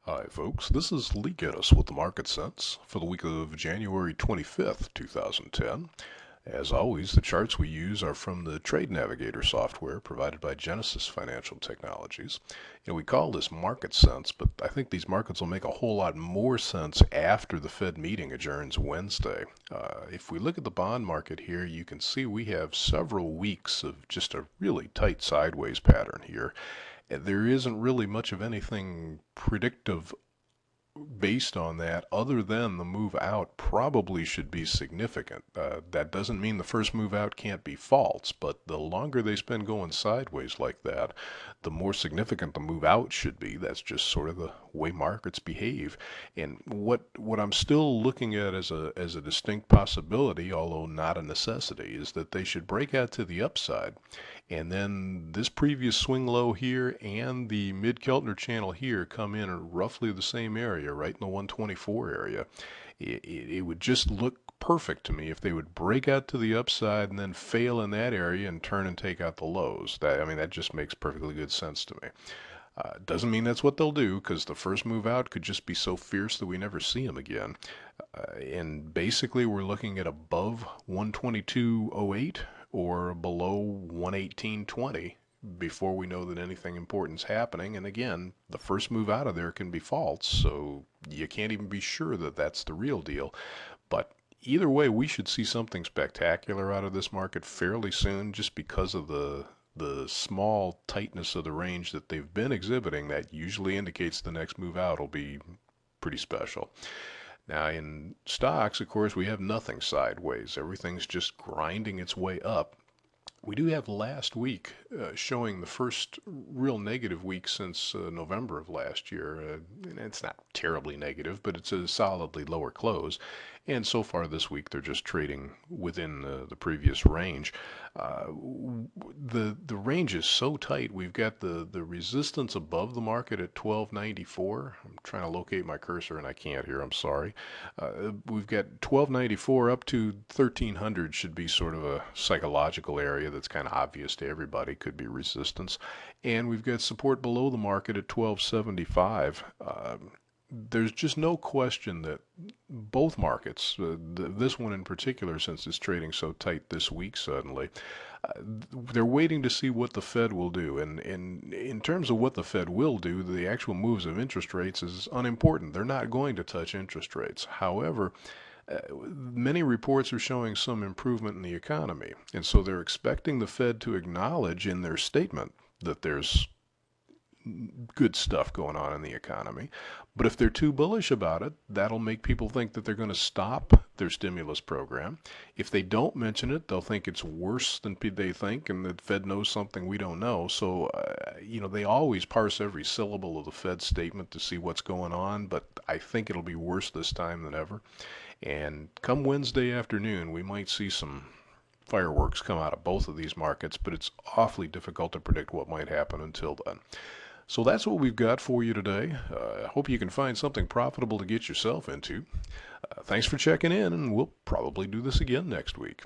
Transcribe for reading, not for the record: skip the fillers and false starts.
Hi, folks. This is Gettess with the Market Sense for the week of January 25th, 2010. As always, the charts we use are from the Trade Navigator software provided by Gettess Financial Technologies. We call this Market Sense, but I think these markets will make a whole lot more sense after the Fed meeting adjourns Wednesday. If we look at the bond market here, you can see we have several weeks of just a really tight sideways pattern here. There isn't really much of anything predictive based on that, other than the move out probably should be significant. That doesn't mean the first move out can't be false, but the longer they spend going sideways like that, the more significant the move out should be. That's just sort of the way markets behave. And what I'm still looking at as a distinct possibility, although not a necessity, is that they should break out to the upside. And then this previous swing low here and the mid-Keltner channel here come in roughly the same area, right in the 124 area. It would just look perfect to me if they would break out to the upside and then fail in that area and turn and take out the lows. That just makes perfectly good sense to me. Doesn't mean that's what they'll do, because the first move out could just be so fierce that we never see them again. And basically, we're looking at above 122.08 or below 118.20 before we know that anything important's happening. And again, the first move out of there can be false, so you can't even be sure that that's the real deal. But either way, we should see something spectacular out of this market fairly soon, just because of the small tightness of the range that they've been exhibiting. That usually indicates the next move out will be pretty special. Now, in stocks, of course, we have nothing sideways. Everything's just grinding its way up. We do have last week showing the first real negative week since November of last year. And it's not terribly negative, but it's a solidly lower close. And so far this week, they're just trading within the previous range. The range is so tight. We've got the resistance above the market at 1294. I'm trying to locate my cursor and I can't here. I'm sorry. We've got 1294 up to 1300 should be sort of a psychological area that's kind of obvious to everybody, could be resistance. And we've got support below the market at 1275. There's just no question that both markets, this one in particular, since it's trading so tight this week suddenly, they're waiting to see what the Fed will do. And in terms of what the Fed will do, the actual moves of interest rates is unimportant. They're not going to touch interest rates. However, many reports are showing some improvement in the economy. And so they're expecting the Fed to acknowledge in their statement that there's good stuff going on in the economy. But if they're too bullish about it, that'll make people think that they're going to stop their stimulus program. If they don't mention it, they'll think it's worse than they think, and the Fed knows something we don't know. So, they always parse every syllable of the Fed statement to see what's going on, but I think it'll be worse this time than ever. And come Wednesday afternoon, we might see some fireworks come out of both of these markets, but it's awfully difficult to predict what might happen until then. So that's what we've got for you today. I hope you can find something profitable to get yourself into. Thanks for checking in, and we'll probably do this again next week.